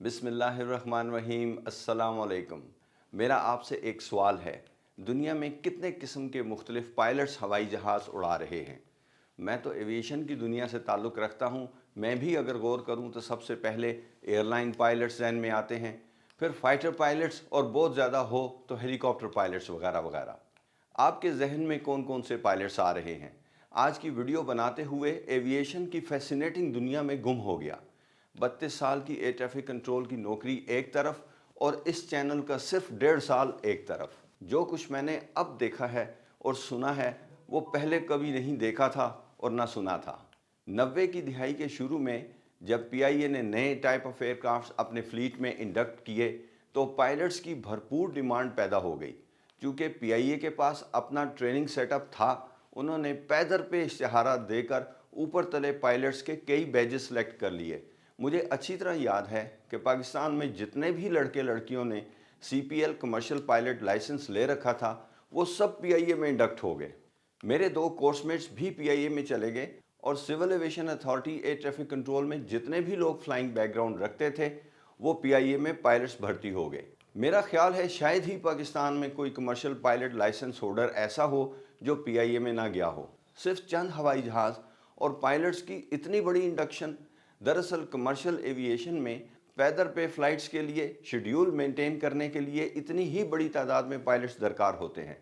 बिस्मिल्लाहिर्रहमानिर्रहीम। अस्सलाम वालेकुम। मेरा आपसे एक सवाल है, दुनिया में कितने किस्म के मुख्तलिफ पायलट्स हवाई जहाज़ उड़ा रहे हैं? मैं तो एविएशन की दुनिया से ताल्लुक़ रखता हूँ। मैं भी अगर गौर करूँ तो सबसे पहले एयरलाइन पायलट्स ज़हन में आते हैं, फिर फाइटर पायलट्स और बहुत ज़्यादा हो तो हेलीकॉप्टर पायलट्स वगैरह वगैरह। आपके जहन में कौन कौन से पायलट्स आ रहे हैं? आज की वीडियो बनाते हुए एविएशन की फैसिनेटिंग दुनिया में गुम हो गया। 32 साल की एयर ट्रैफिक कंट्रोल की नौकरी एक तरफ और इस चैनल का सिर्फ 1.5 साल एक तरफ। जो कुछ मैंने अब देखा है और सुना है वो पहले कभी नहीं देखा था और ना सुना था। 90 की दिहाई के शुरू में जब पीआईए ने नए टाइप ऑफ एयरक्राफ्ट अपने फ्लीट में इंडक्ट किए तो पायलट्स की भरपूर डिमांड पैदा हो गई। चूँकि पीआईए के पास अपना ट्रेनिंग सेटअप था, उन्होंने पैदर पे इश्तिहारात देकर ऊपर तले पायलट्स के कई बैजेस सेलेक्ट कर लिए। मुझे अच्छी तरह याद है कि पाकिस्तान में जितने भी लड़के लड़कियों ने सीपीएल कमर्शियल पायलट लाइसेंस ले रखा था वो सब पीआईए में इंडक्ट हो गए। मेरे 2 कोर्समेट्स भी पीआईए में चले गए और civil aviation authority air traffic control में जितने भी लोग फ्लाइंग बैकग्राउंड रखते थे वो पीआईए में पायलट्स भर्ती हो गए। मेरा ख्याल है शायद ही पाकिस्तान में कोई कमर्शियल पायलट लाइसेंस होल्डर ऐसा हो जो पीआईए में ना गया हो। सिर्फ चंद हवाई जहाज़ और पायलट्स की इतनी बड़ी इंडक्शन। दरअसल कमर्शियल एविएशन में पैदर पे फ़्लाइट्स के लिए शेड्यूल मेंटेन करने के लिए इतनी ही बड़ी तादाद में पायलट्स दरकार होते हैं।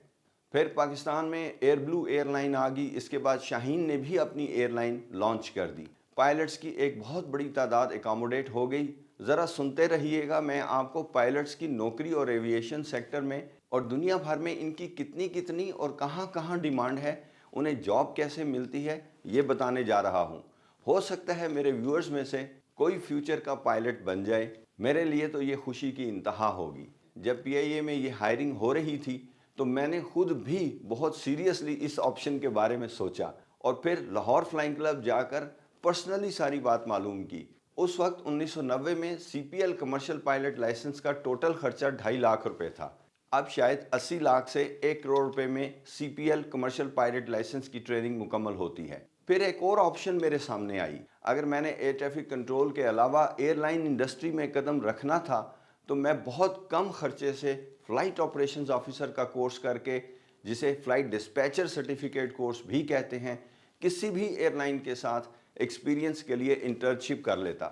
फिर पाकिस्तान में एयर ब्लू एयरलाइन आ गई। इसके बाद शाहीन ने भी अपनी एयरलाइन लॉन्च कर दी। पायलट्स की एक बहुत बड़ी तादाद एकोमोडेट हो गई। ज़रा सुनते रहिएगा, मैं आपको पायलट्स की नौकरी और एविएशन सेक्टर में और दुनिया भर में इनकी कितनी कितनी और कहाँ कहाँ डिमांड है, उन्हें जॉब कैसे मिलती है, ये बताने जा रहा हूँ। हो सकता है मेरे व्यूअर्स में से कोई फ्यूचर का पायलट बन जाए। मेरे लिए तो ये खुशी की इंतहा होगी। जब पीआईए में ये हायरिंग हो रही थी तो मैंने खुद भी बहुत सीरियसली इस ऑप्शन के बारे में सोचा और फिर लाहौर फ्लाइंग क्लब जाकर पर्सनली सारी बात मालूम की। उस वक्त 1990 में सीपीएल कमर्शियल पायलट लाइसेंस का टोटल खर्चा 2.5 लाख रुपए था। अब शायद 80 लाख से 1 करोड़ रुपए में सीपीएल कमर्शियल पायलट लाइसेंस की ट्रेनिंग मुकम्मल होती है। फिर एक और ऑप्शन मेरे सामने आई। अगर मैंने एयर ट्रैफिक कंट्रोल के अलावा एयरलाइन इंडस्ट्री में कदम रखना था तो मैं बहुत कम खर्चे से फ़्लाइट ऑपरेशंस ऑफिसर का कोर्स करके, जिसे फ़्लाइट डिस्पैचर सर्टिफिकेट कोर्स भी कहते हैं, किसी भी एयरलाइन के साथ एक्सपीरियंस के लिए इंटर्नशिप कर लेता।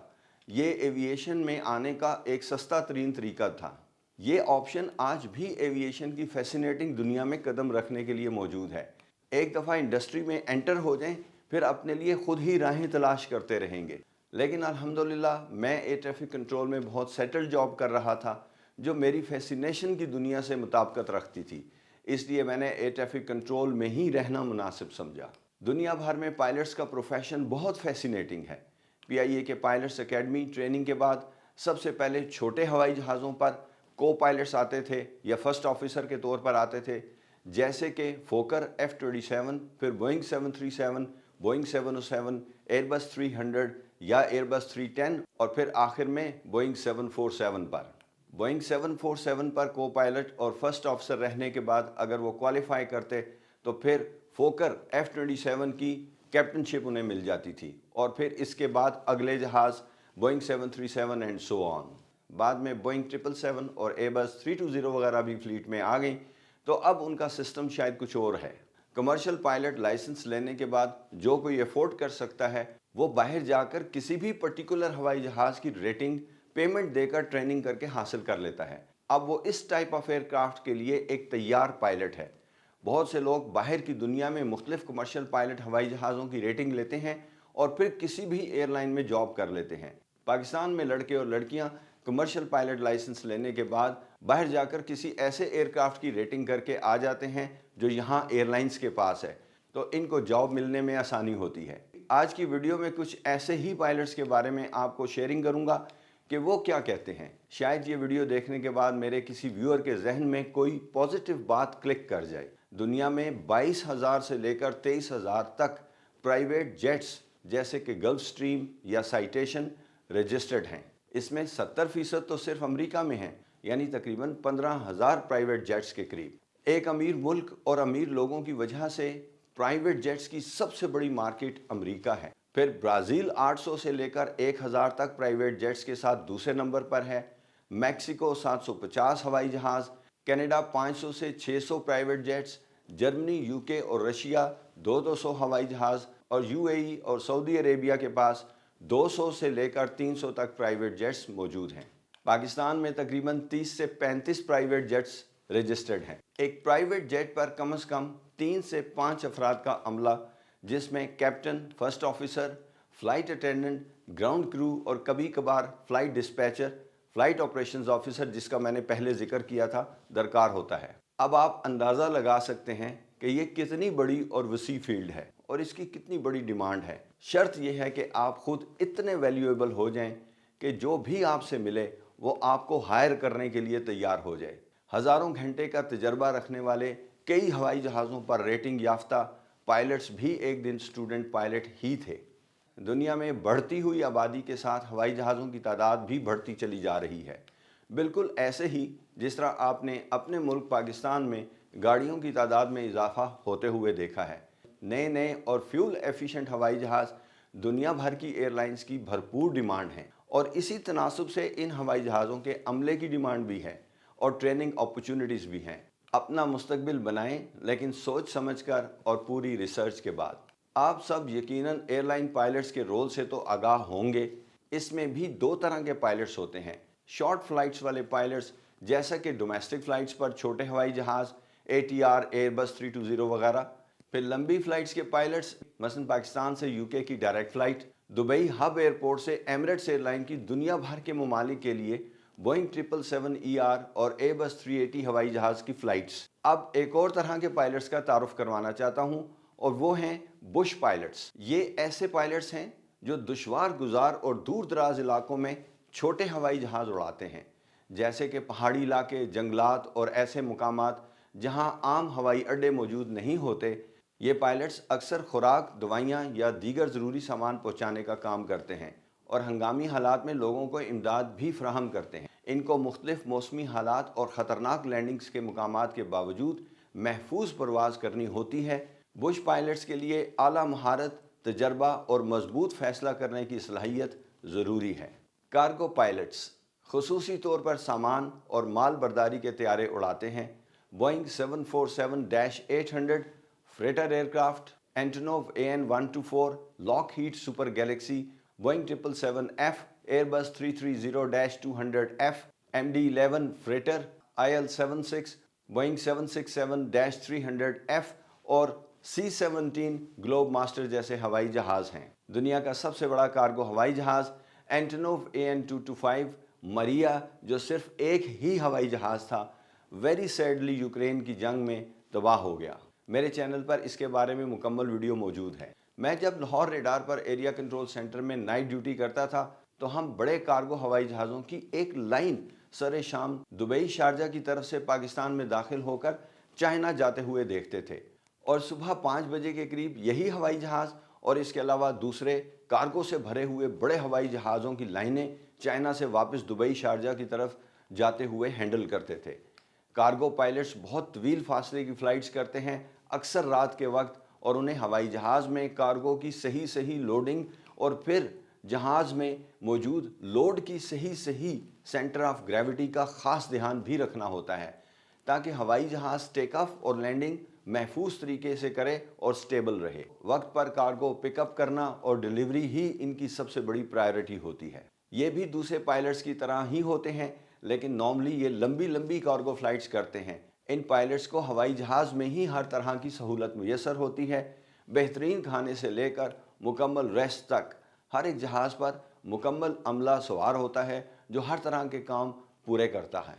ये एविएशन में आने का एक सस्ता तरीन तरीका था। ये ऑप्शन आज भी एविएशन की फैसिनेटिंग दुनिया में कदम रखने के लिए मौजूद है। एक दफ़ा इंडस्ट्री में एंटर हो जाएं, फिर अपने लिए खुद ही राहें तलाश करते रहेंगे। लेकिन अल्हम्दुलिल्लाह मैं एयर ट्रैफिक कंट्रोल में बहुत सेटल्ड जॉब कर रहा था जो मेरी फैसिनेशन की दुनिया से मुताबिकत रखती थी। इसलिए मैंने एयर ट्रैफिक कंट्रोल में ही रहना मुनासिब समझा। दुनिया भर में पायलट्स का प्रोफेशन बहुत फैसिनेटिंग है। पीआईए के पायलट्स एकेडमी ट्रेनिंग के बाद सबसे पहले छोटे हवाई जहाज़ों पर को पायलट्स आते थे या फर्स्ट ऑफिसर के तौर पर आते थे, जैसे कि फोकर F-27, फिर बोइंग 737, बोइंग 707, एयरबस 300 या एयरबस 310 और फिर आखिर में बोइंग 747 पर। बोइंग 747 पर को पायलट और फर्स्ट ऑफिसर रहने के बाद अगर वो क्वालिफाई करते तो फिर फोकर F-27 की कैप्टनशिप उन्हें मिल जाती थी और फिर इसके बाद अगले जहाज़ बोइंग 737 एंड सो ऑन। बाद में बोइंग 777 और एयरबस 320 वगैरह भी फ्लीट में आ गई, तो अब उनका सिस्टम शायद कुछ और है। कमर्शियल पायलट लाइसेंस लेने के बाद जो कोई अफोर्ड कर सकता है वो बाहर जाकर किसी भी पर्टिकुलर हवाई जहाज़ की रेटिंग पेमेंट देकर ट्रेनिंग करके हासिल कर लेता है। अब वो इस टाइप ऑफ एयरक्राफ्ट के लिए एक तैयार पायलट है। बहुत से लोग बाहर की दुनिया में मुख्तलिफ कमर्शियल पायलट हवाई जहाज़ों की रेटिंग लेते हैं और फिर किसी भी एयरलाइन में जॉब कर लेते हैं। पाकिस्तान में लड़के और लड़कियां कमर्शियल पायलट लाइसेंस लेने के बाद बाहर जाकर किसी ऐसे एयरक्राफ्ट की रेटिंग करके आ जाते हैं जो यहाँ एयरलाइंस के पास है, तो इनको जॉब मिलने में आसानी होती है। आज की वीडियो में कुछ ऐसे ही पायलट्स के बारे में आपको शेयरिंग करूँगा कि वो क्या कहते हैं। शायद ये वीडियो देखने के बाद मेरे किसी व्यूअर के जहन में कोई पॉजिटिव बात क्लिक कर जाए। दुनिया में 22,000 से लेकर 23,000 तक प्राइवेट जेट्स जैसे कि गल्फ स्ट्रीम या साइटेशन रजिस्टर्ड हैं। इसमें 70% तो सिर्फ अमेरिका में हैं, यानी तकरीबन 15,000 प्राइवेट जेट्स के करीब। एक अमीर मुल्क और अमीर लोगों की वजह से प्राइवेट जेट्स की सबसे बड़ी मार्केट अमेरिका है। फिर ब्राज़ील 800 से लेकर 1000 तक प्राइवेट जेट्स के साथ दूसरे नंबर पर है। मैक्सिको 750 हवाई जहाज़, कनाडा 500 से 600 प्राइवेट जेट्स, जर्मनी, यूके और रशिया 200 हवाई जहाज़ और यूएई और सऊदी अरेबिया के पास 200 से लेकर 300 तक प्राइवेट जेट्स मौजूद हैं। पाकिस्तान में तकरीबन 30 से 35 प्राइवेट जेट्स रजिस्टर्ड हैं। एक प्राइवेट जेट पर कम से कम 3 से 5 अफराद का अमला, जिसमें captain, first officer, flight attendant, ground crew और कभी कभार flight dispatcher, flight operations officer, जिसका मैंने पहले जिक्र किया था, दरकार होता है। अब आप अंदाज़ा लगा सकते हैं कि ये कितनी बड़ी और वसी फील्ड है और इसकी कितनी बड़ी डिमांड है। शर्त यह है कि आप खुद इतने वैल्यूएबल हो जाएं कि जो भी आपसे मिले वो आपको हायर करने के लिए तैयार हो जाए। हज़ारों घंटे का तजर्बा रखने वाले कई हवाई जहाज़ों पर रेटिंग याफ्ता पायलट्स भी एक दिन स्टूडेंट पायलट ही थे। दुनिया में बढ़ती हुई आबादी के साथ हवाई जहाज़ों की तादाद भी बढ़ती चली जा रही है। बिल्कुल ऐसे ही जिस तरह आपने अपने मुल्क पाकिस्तान में गाड़ियों की तादाद में इजाफा होते हुए देखा है। नए नए और फ्यूल एफिशिएंट हवाई जहाज़ दुनिया भर की एयरलाइंस की भरपूर डिमांड है और इसी तनासब से इन हवाई जहाज़ों के अमले की डिमांड भी है और ट्रेनिंग अपॉर्चुनिटीज़ भी हैं। अपना मुस्तकबिल बनाएं, लेकिन सोच समझकर और पूरी रिसर्च के बाद। आप सब यकीनन एयरलाइन पायलट्स के रोल से तो आगाह होंगे। इसमें भी दो तरह के पायलट्स होते हैं। शॉर्ट फ्लाइट्स वाले पायलट्स, जैसा कि डोमेस्टिक फ़्लाइट्स पर छोटे हवाई जहाज़, ATR, एयरबस 320 वगैरह। फिर लंबी फ़्लाइट्स के पायलट्स, मसलन पाकिस्तान से यूके की direct flight, Dubai hub airport से एमिरेट्स एयरलाइन की दुनिया भर के ममालिक के लिए बोइंग 777ER और एयरबस 380 हवाई जहाज़ की फ़्लाइट्स। अब एक और तरह के पायलट्स का तारुफ करवाना चाहता हूँ और वो हैं बुश पायलट्स। ये ऐसे पायलट्स हैं जो दुश्वार गुजार और दूर दराज इलाकों में छोटे हवाई जहाज़ उड़ाते हैं, जैसे कि पहाड़ी इलाके, जंगलात और ऐसे मुकामात जहाँ आम हवाई अड्डे मौजूद नहीं होते। ये पायलट्स अक्सर खुराक, दवाइयाँ या दीगर ज़रूरी सामान पहुँचाने का काम करते हैं और हंगामी हालात में लोगों को इमदाद भी फराहम करते हैं। इनको मुख्तलिफ मौसमी हालात और ख़तरनाक लैंडिंग्स के मुकामात के बावजूद महफूज परवाज़ करनी होती है। बुश पायलट्स के लिए आला महारत, तजर्बा और मजबूत फ़ैसला करने की सलाहियत ज़रूरी है। कार्गो पायलट्स खुसूसी तौर पर सामान और माल बर्दारी के तैयारे उड़ाते हैं। Boeing 747-800 freighter aircraft, Antonov AN-124, Lockheed super Galaxy, Boeing 777F, Airbus 330-200F, MD-11 freighter, IL-76, Boeing 767-300F और C-17 ग्लोब मास्टर जैसे हवाई जहाज़ हैं। दुनिया का सबसे बड़ा कार्गो हवाई जहाज़ एंटोनोव AN-225 मरिया, जो सिर्फ एक ही हवाई जहाज़ था, वेरी सैडली यूक्रेन की जंग में तबाह हो गया। मेरे चैनल पर इसके बारे में मुकम्मल वीडियो मौजूद है। मैं जब लाहौर रेडार पर एरिया कंट्रोल सेंटर में नाइट ड्यूटी करता था तो हम बड़े कार्गो हवाई जहाज़ों की एक लाइन सरे शाम दुबई, शारजा की तरफ से पाकिस्तान में दाखिल होकर चाइना जाते हुए देखते थे और सुबह 5 बजे के करीब यही हवाई जहाज़ और इसके अलावा दूसरे कार्गो से भरे हुए बड़े हवाई जहाज़ों की लाइनें चाइना से वापस दुबई, शारजा की तरफ जाते हुए हैंडल करते थे। कार्गो पायलट्स बहुत तवील फासले की फ़्लाइट्स करते हैं, अक्सर रात के वक्त, और उन्हें हवाई जहाज़ में कार्गो की सही लोडिंग और फिर जहाज़ में मौजूद लोड की सही सेंटर ऑफ ग्रेविटी का ख़ास ध्यान भी रखना होता है ताकि हवाई जहाज़ टेक ऑफ और लैंडिंग महफूज तरीके से करे और स्टेबल रहे। वक्त पर कार्गो पिकअप करना और डिलीवरी ही इनकी सबसे बड़ी प्रायोरिटी होती है। ये भी दूसरे पायलट्स की तरह ही होते हैं, लेकिन नॉर्मली ये लंबी कार्गो फ्लाइट्स करते हैं। इन पायलट्स को हवाई जहाज़ में ही हर तरह की सहूलत मुयसर होती है। बेहतरीन खाने से लेकर मुकम्मल रेस्ट तक हर एक जहाज़ पर मुकम्मल अमला सवार होता है जो हर तरह के काम पूरे करता है।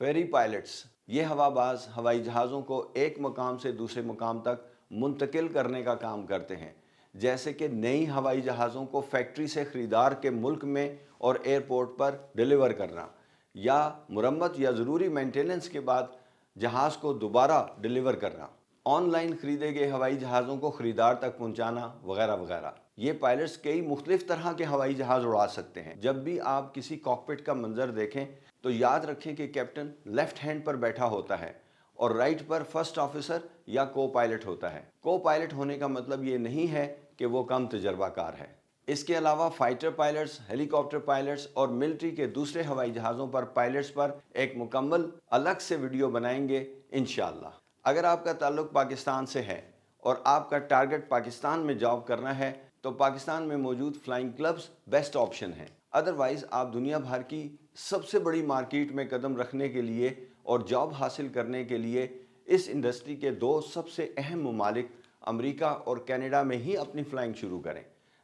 फेरी पायलट्स ये हवाबाज हवाई जहाज़ों को एक मकाम से दूसरे मकाम तक मुंतकिल करने का काम करते हैं, जैसे कि नई हवाई जहाज़ों को फैक्ट्री से ख़रीदार के मुल्क में और एयरपोर्ट पर डिलीवर करना, या मुरम्मत या ज़रूरी मेंटेनेंस के बाद जहाज़ को दोबारा डिलीवर करना, ऑनलाइन ख़रीदे गए हवाई जहाज़ों को ख़रीदार तक पहुँचाना वगैरह वगैरह। ये पायलट्स कई मुख्तलिफ तरह के हवाई जहाज़ उड़ा सकते हैं। जब भी आप किसी कॉकपिट का मंजर देखें तो याद रखें कि कैप्टन लेफ्ट हैंड पर बैठा होता है और राइट पर फर्स्ट ऑफिसर या को पायलट होता है। को पायलट होने का मतलब ये नहीं है کہ وہ کم تجربہ کار ہے۔ اس کے علاوہ فائٹر پائلٹس، ہیلی کاپٹر پائلٹس اور ملٹری کے دوسرے ہوائی جہازوں پر پائلٹس پر ایک مکمل الگ سے ویڈیو بنائیں گے انشاءاللہ۔ اگر آپ کا تعلق پاکستان سے ہے اور آپ کا ٹارگٹ پاکستان میں جاب کرنا ہے تو پاکستان میں موجود فلائنگ کلبز بیسٹ آپشن ہیں۔ ادروائز آپ دنیا بھر کی سب سے بڑی مارکیٹ میں قدم رکھنے کے لیے اور جاب حاصل کرنے کے لیے اس انڈسٹری کے دو سب سے اہم ممالک امریکہ اور کینیڈا میں ہی اپنی فلائنگ شروع کریں،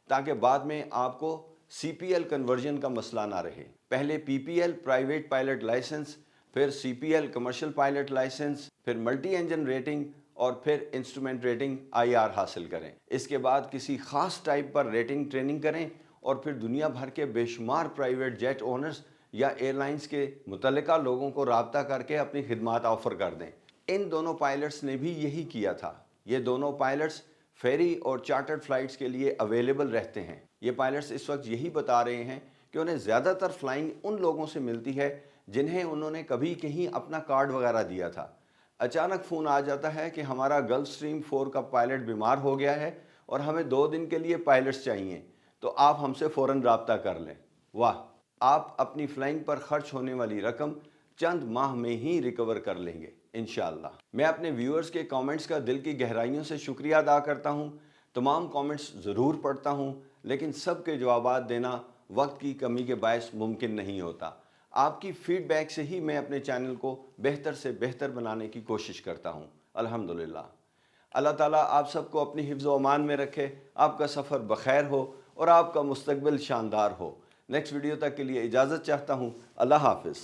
تاکہ بعد میں آپ کو سی پی ایل کنورژن کا مسئلہ نہ رہے۔ پہلے P P L private pilot licence, پھر C P L commercial pilot licence, پھر ملٹی انجن ریٹنگ اور پھر انسٹرومنٹ ریٹنگ آئی آر حاصل کریں۔ اس کے بعد کسی خاص ٹائپ پر ریٹنگ ٹریننگ کریں اور پھر دنیا بھر کے بے شمار پرائیویٹ جیٹ اونرز یا ایئر لائنز کے متعلقہ لوگوں کو رابطہ کر کے اپنی خدمات آفر کر دیں۔ ان دونوں پائلٹس نے بھی یہی کیا تھا۔ یہ دونوں پائلٹس فیری اور چارٹرڈ فلائٹس کے لیے اویلیبل رہتے ہیں۔ یہ پائلٹس اس وقت یہی بتا رہے ہیں کہ انہیں زیادہ تر فلائنگ ان لوگوں سے ملتی ہے جنہیں انہوں نے کبھی کہیں اپنا کارڈ وغیرہ دیا تھا۔ اچانک فون آ جاتا ہے کہ ہمارا گلف سٹریم 4 کا پائلٹ بیمار ہو گیا ہے اور ہمیں 2 دن کے لیے پائلٹس چاہیے، تو آپ ہم سے فوراً رابطہ کر لیں۔ واہ! آپ اپنی فلائنگ پر خرچ ہونے والی رقم چند ماہ میں ہی ریکور کر لیں گے انشاءاللہ۔ میں اپنے ویورز کے کامنٹس کا دل کی گہرائیوں سے شکریہ ادا کرتا ہوں۔ تمام کامنٹس ضرور پڑھتا ہوں، لیکن سب کے جوابات دینا وقت کی کمی کے باعث ممکن نہیں ہوتا۔ آپ کی فیڈ بیک سے ہی میں اپنے چینل کو بہتر سے بہتر بنانے کی کوشش کرتا ہوں الحمدللہ۔ اللہ تعالیٰ آپ سب کو اپنی حفظ و امان میں رکھے، آپ کا سفر بخیر ہو اور آپ کا مستقبل شاندار ہو۔ نیکسٹ ویڈیو تک کے لیے اجازت چاہتا ہوں۔ اللہ حافظ۔